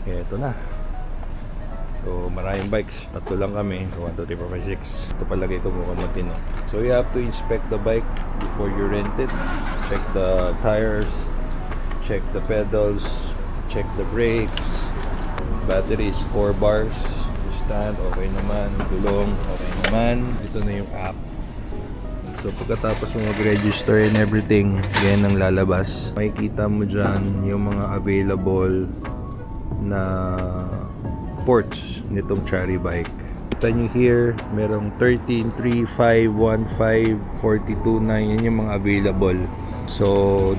Ito na. So maraming bikes, tatlo lang kami. So 1, 2, 3, 4, 5, 6. Ito palagay ko mukhang matino. So you have to inspect the bike before you rent it. Check the tires, check the pedals, check the brakes, batteries, 4 bars, stand, okay naman, gulong, okay naman. Ito na yung app. So pagkatapos mo mag-register and everything, yan ang lalabas. Makikita mo dyan yung mga available na ports nitong Chari bike. Kita nyo here, merong 13, 3, 5, 1, 5, 42, 9. Yan yung mga available. So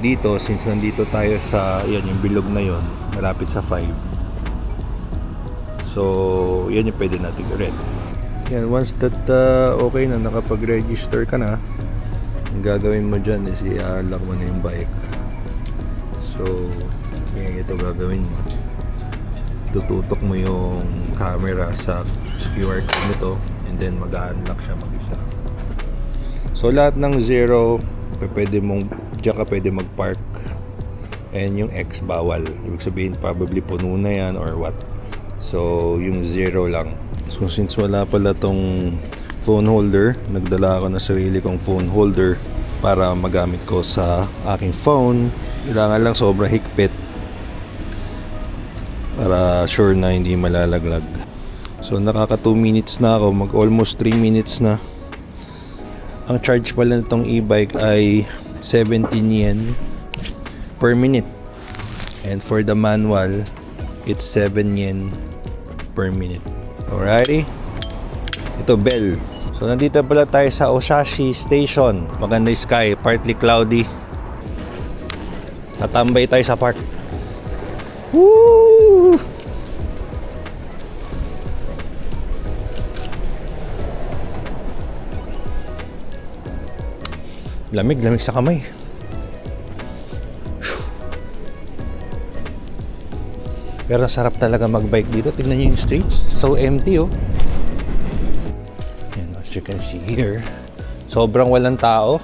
dito, since nandito tayo sa, yan yung bilog na yon, malapit sa 5. So yan yung pwede natin i-rent. Yan, once that okay na, nakapag-register ka na, ang gagawin mo dyan is i-unlock mo na yung bike. So yan, ito gagawin mo. Tututok mo yung camera sa QR code nito and then mag-unlock siya mag-isa. So lahat ng 0 pwede mong, diyan ka pwede mag-park, and yung X bawal. Ibig sabihin probably puno na yan or what. So yung 0 lang. So since wala pala tong phone holder, nagdala ako na sarili kong phone holder para magamit ko sa aking phone. Kailangan lang sobrang higpit para sure na hindi malalaglag. So nakaka 2 minutes na ako, mag almost 3 minutes na. Ang charge pala nitong e-bike ay 17 yen per minute, and for the manual it's 7 yen per minute. Alrighty, ito bell. So nandito pala tayo sa Osashi Station. Maganda yung sky, partly cloudy. Tatambay tayo sa park. Woo! Lamig sa kamay. Pero sarap talaga magbike dito. Tingnan niyo yung streets, so empty oh. And as you can see here, sobrang walang tao.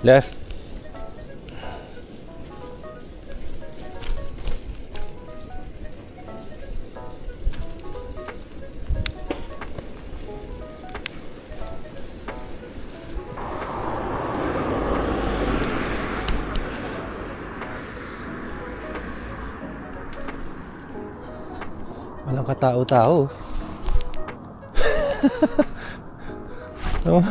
Left. Walang katao-tao. No?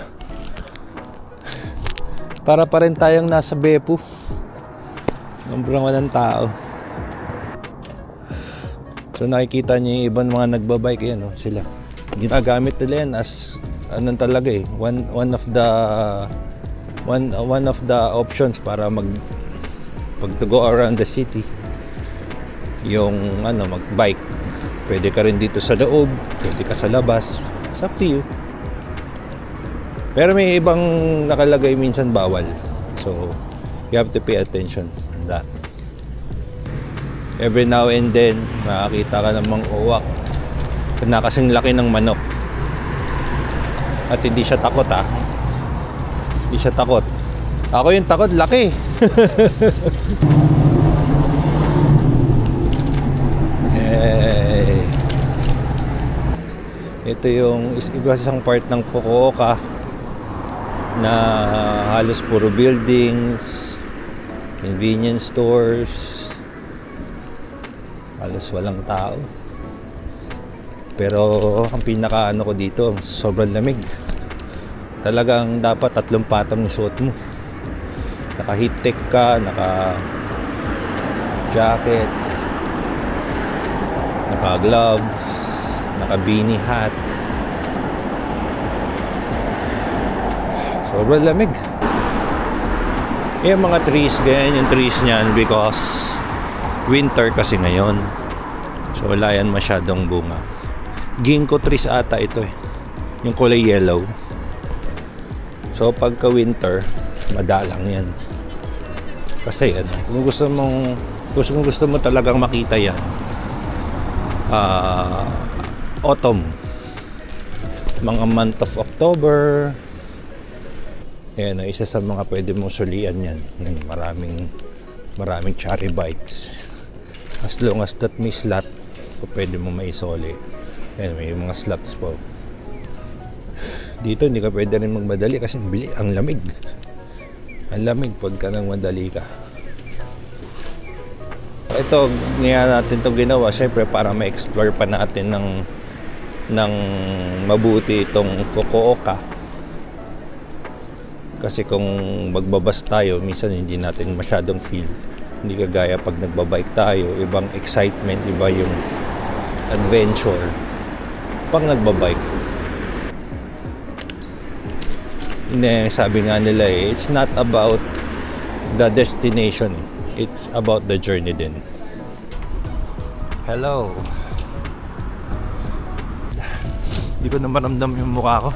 Para pa rin tayong nasa Beppu. Sobrang walang tao. So nakikita niyo yung ibang mga nagbabike, yan, oh, sila. Ginagamit nila yan as anong talaga eh, one of the options para pag to go around the city. Yung magbike. Pwede ka rin dito sa loob, pwede ka sa labas. It's up to you. Pero may ibang nakalagay minsan bawal. So, you have to pay attention on that. Every now and then, makakita ka namang uwak na kasing laki ng manok. At hindi siya takot ha. Hindi siya takot. Ako yung takot, laki. Ito yung isang part ng Fukuoka na halos puro buildings, convenience stores, halos walang tao. Pero ang pinaka ko dito, sobrang lamig. Talagang dapat 3 patong yung suot mo. Naka heat tech ka, naka jacket, naka gloves, naka beanie hat. Sobrang lamig. Yung mga trees, ganyan yung trees niyan because winter kasi ngayon. So wala yan masyadong bunga. Ginkgo trees ata ito eh. Yung kulay yellow. So pagka winter, madalang yan. Kasi ano, kung gusto mo talagang makita yan, autumn, mga month of October, yan, isa sa mga pwede mong sulian yan. Maraming cherry bikes. As long as that may slot, pwede mo maisoli. Yan, may mga slots po. Dito hindi ka pwede rin magmadali kasi ang lamig. Ang lamig pagka nang madali ka. Ito, niya natin itong ginawa syempre para ma-explore pa natin ng mabuti itong Fukuoka. Kasi kung magbabas tayo, minsan hindi natin masyadong feel. Hindi kagaya pag nagbabike tayo, ibang excitement, iba yung adventure pag nagbabike. Sabi nga nila it's not about the destination, it's about the journey din. Hello. Hindi ko na maramdam yung mukha ko.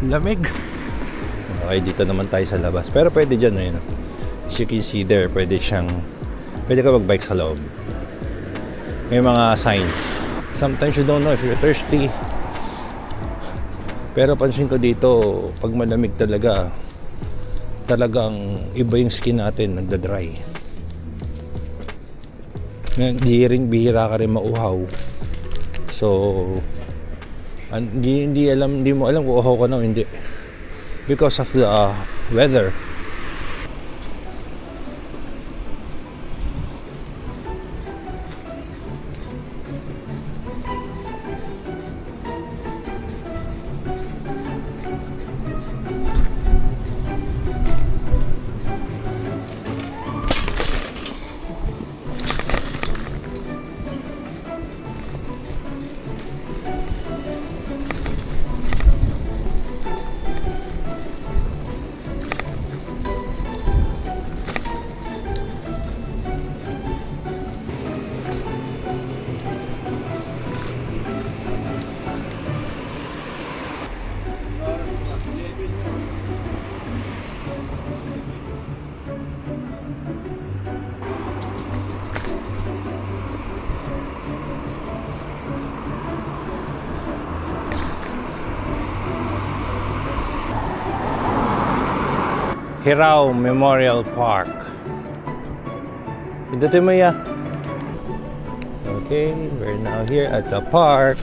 Lamig. Okay, dito naman tayo sa labas. Pero pwede dyan, ayun. As you can see there, pwede ka mag-bike sa loob. May mga signs. Sometimes you don't know if you're thirsty. Pero pansin ko dito, pag malamig talagang iba yung skin natin, nagda-dry. Bihira ka rin mauhaw. So, hindi mo alam kung uhaw ka na o hindi. Because of the weather. Hirao Memorial Park. Pindutin mo ya. Okay, we're now here at the park.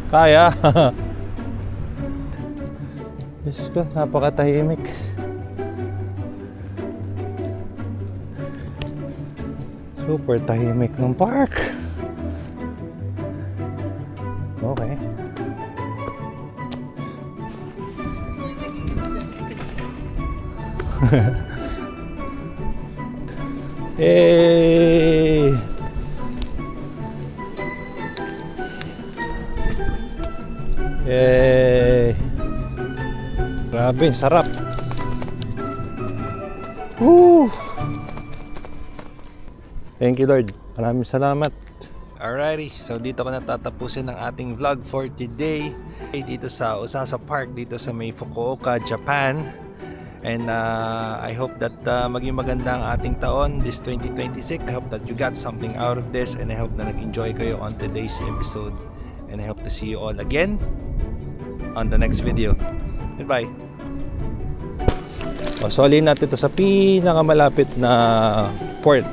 Kaya. Diyos ko, napakatahimik. Super tahimik ng park. Okay. Hey! Yay! Grabe, sarap. Woo! Thank you, Lord. Maraming salamat. Alrighty, so dito ko natatapusin ang ating vlog for today. Dito sa Osasa Park, dito sa may Fukuoka, Japan. And I hope that maging maganda ang ating taon, this 2026. I hope that you got something out of this, and I hope na nag-enjoy kayo on today's episode. And I hope to see you all again on the next video. Goodbye. Soli natin ito sa pinakamalapit na port